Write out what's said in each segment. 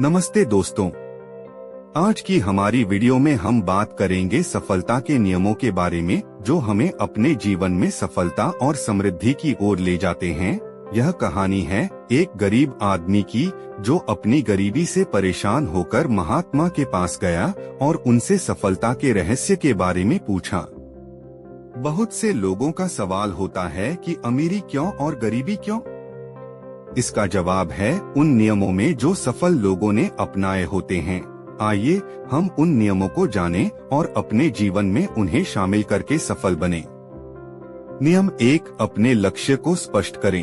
नमस्ते दोस्तों, आज की हमारी वीडियो में हम बात करेंगे सफलता के नियमों के बारे में जो हमें अपने जीवन में सफलता और समृद्धि की ओर ले जाते हैं। यह कहानी है एक गरीब आदमी की जो अपनी गरीबी से परेशान होकर महात्मा के पास गया और उनसे सफलता के रहस्य के बारे में पूछा। बहुत से लोगों का सवाल होता है कि अमीरी क्यों और गरीबी क्यों? इसका जवाब है उन नियमों में जो सफल लोगों ने अपनाए होते हैं। आइए हम उन नियमों को जानें और अपने जीवन में उन्हें शामिल करके सफल बने। नियम 1, अपने लक्ष्य को स्पष्ट करें।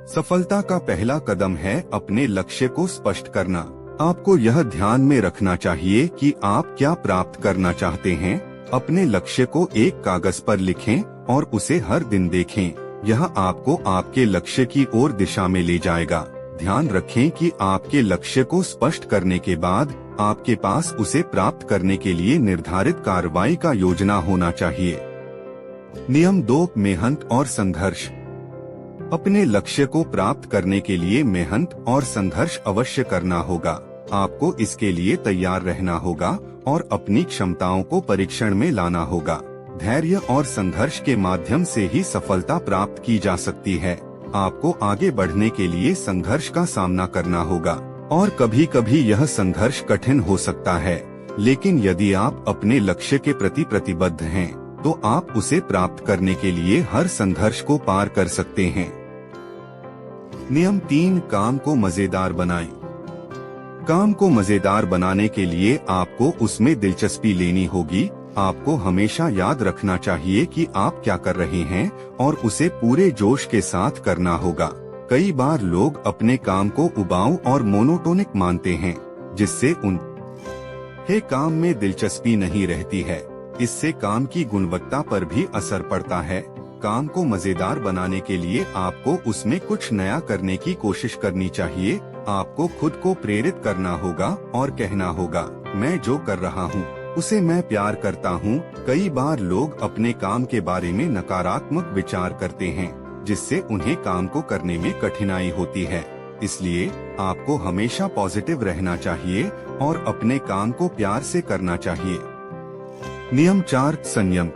सफलता का पहला कदम है अपने लक्ष्य को स्पष्ट करना। आपको यह ध्यान में रखना चाहिए कि आप क्या प्राप्त करना चाहते हैं। अपने लक्ष्य को एक कागज पर लिखें और उसे हर दिन देखें। यह आपको आपके लक्ष्य की ओर दिशा में ले जाएगा। ध्यान रखें कि आपके लक्ष्य को स्पष्ट करने के बाद आपके पास उसे प्राप्त करने के लिए निर्धारित कार्रवाई का योजना होना चाहिए। नियम 2, मेहनत और संघर्ष। अपने लक्ष्य को प्राप्त करने के लिए मेहनत और संघर्ष अवश्य करना होगा। आपको इसके लिए तैयार रहना होगा और अपनी क्षमताओं को परीक्षण में लाना होगा। धैर्य और संघर्ष के माध्यम से ही सफलता प्राप्त की जा सकती है। आपको आगे बढ़ने के लिए संघर्ष का सामना करना होगा और कभी कभी यह संघर्ष कठिन हो सकता है, लेकिन यदि आप अपने लक्ष्य के प्रति प्रतिबद्ध हैं, तो आप उसे प्राप्त करने के लिए हर संघर्ष को पार कर सकते हैं। नियम 3, काम को मजेदार बनाएं। काम को मजेदार बनाने के लिए आपको उसमें दिलचस्पी लेनी होगी। आपको हमेशा याद रखना चाहिए कि आप क्या कर रहे हैं और उसे पूरे जोश के साथ करना होगा। कई बार लोग अपने काम को उबाऊ और मोनोटोनिक मानते हैं, जिससे उनके काम में दिलचस्पी नहीं रहती है। इससे काम की गुणवत्ता पर भी असर पड़ता है। काम को मजेदार बनाने के लिए आपको उसमें कुछ नया करने की कोशिश करनी चाहिए। आपको खुद को प्रेरित करना होगा और कहना होगा, मैं जो कर रहा हूँ उसे मैं प्यार करता हूँ। कई बार लोग अपने काम के बारे में नकारात्मक विचार करते हैं, जिससे उन्हें काम को करने में कठिनाई होती है। इसलिए आपको हमेशा पॉजिटिव रहना चाहिए और अपने काम को प्यार से करना चाहिए। नियम 4, संयम।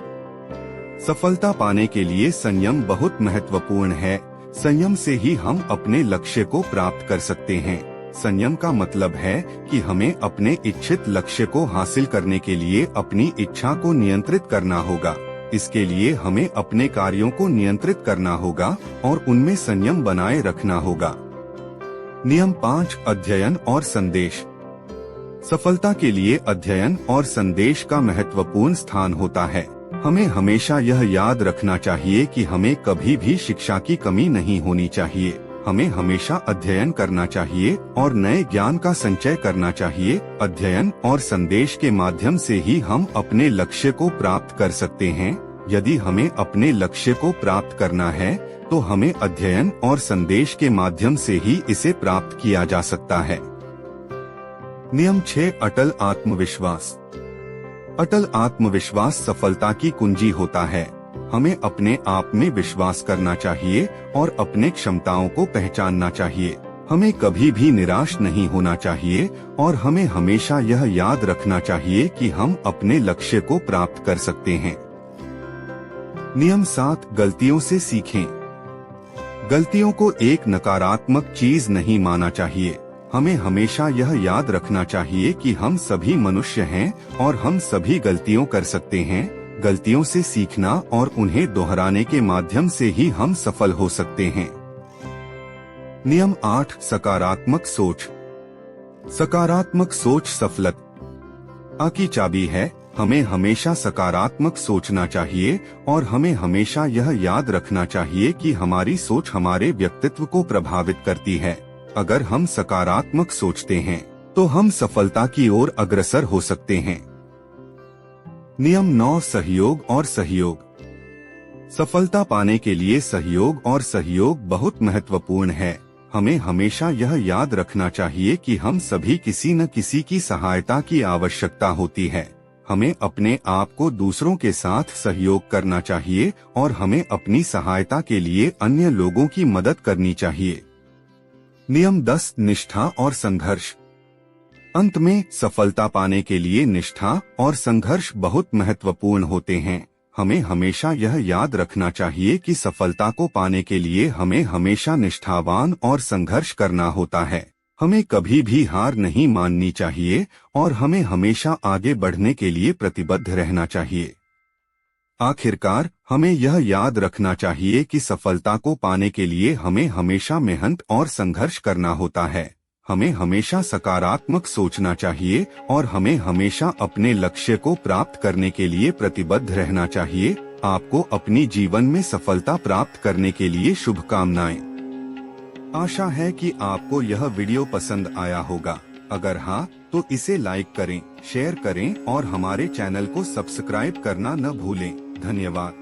सफलता पाने के लिए संयम बहुत महत्वपूर्ण है। संयम से ही हम अपने लक्ष्य को प्राप्त कर सकते हैं। संयम का मतलब है कि हमें अपने इच्छित लक्ष्य को हासिल करने के लिए अपनी इच्छा को नियंत्रित करना होगा। इसके लिए हमें अपने कार्यों को नियंत्रित करना होगा और उनमें संयम बनाए रखना होगा। नियम 5, अध्ययन और संदेश। सफलता के लिए अध्ययन और संदेश का महत्वपूर्ण स्थान होता है। हमें हमेशा यह याद रखना चाहिए कि हमें कभी भी शिक्षा की कमी नहीं होनी चाहिए। हमें हमेशा अध्ययन करना चाहिए और नए ज्ञान का संचय करना चाहिए। अध्ययन और संदेश के माध्यम से ही हम अपने लक्ष्य को प्राप्त कर सकते हैं। यदि हमें अपने लक्ष्य को प्राप्त करना है, तो हमें अध्ययन और संदेश के माध्यम से ही इसे प्राप्त किया जा सकता है। नियम 6, अटल आत्मविश्वास। अटल आत्मविश्वास सफलता की कुंजी होता है। हमें अपने आप में विश्वास करना चाहिए और अपने क्षमताओं को पहचानना चाहिए। हमें कभी भी निराश नहीं होना चाहिए और हमें हमेशा यह याद रखना चाहिए कि हम अपने लक्ष्य को प्राप्त कर सकते हैं। नियम 7, गलतियों से सीखें। गलतियों को एक नकारात्मक चीज नहीं माना चाहिए। हमें हमेशा यह याद रखना चाहिए कि हम सभी मनुष्य हैं और हम सभी गलतियों कर सकते हैं। गलतियों से सीखना और उन्हें दोहराने के माध्यम से ही हम सफल हो सकते हैं। नियम 8, सकारात्मक सोच। सकारात्मक सोच सफलता की चाबी है। हमें हमेशा सकारात्मक सोचना चाहिए और हमें हमेशा यह याद रखना चाहिए कि हमारी सोच हमारे व्यक्तित्व को प्रभावित करती है। अगर हम सकारात्मक सोचते हैं, तो हम सफलता की ओर अग्रसर हो सकते हैं। नियम 9, सहयोग और सहयोग। सफलता पाने के लिए सहयोग और सहयोग बहुत महत्वपूर्ण है। हमें हमेशा यह याद रखना चाहिए कि हम सभी किसी न किसी की सहायता की आवश्यकता होती है। हमें अपने आप को दूसरों के साथ सहयोग करना चाहिए और हमें अपनी सहायता के लिए अन्य लोगों की मदद करनी चाहिए। नियम 10 निष्ठा और संघर्ष। अंत में सफलता पाने के लिए निष्ठा और संघर्ष बहुत महत्वपूर्ण होते हैं। हमें हमेशा यह याद रखना चाहिए कि सफलता को पाने के लिए हमें हमेशा निष्ठावान और संघर्ष करना होता है। हमें कभी भी हार नहीं माननी चाहिए और हमें हमेशा आगे बढ़ने के लिए प्रतिबद्ध रहना चाहिए। आखिरकार हमें यह याद रखना चाहिए कि सफलता को पाने के लिए हमें हमेशा मेहनत और संघर्ष करना होता है। हमें हमेशा सकारात्मक सोचना चाहिए और हमें हमेशा अपने लक्ष्य को प्राप्त करने के लिए प्रतिबद्ध रहना चाहिए। आपको अपनी जीवन में सफलता प्राप्त करने के लिए शुभकामनाएं। आशा है कि आपको यह वीडियो पसंद आया होगा। अगर हाँ, तो इसे लाइक करें, शेयर करें और हमारे चैनल को सब्सक्राइब करना न भूलें। धन्यवाद।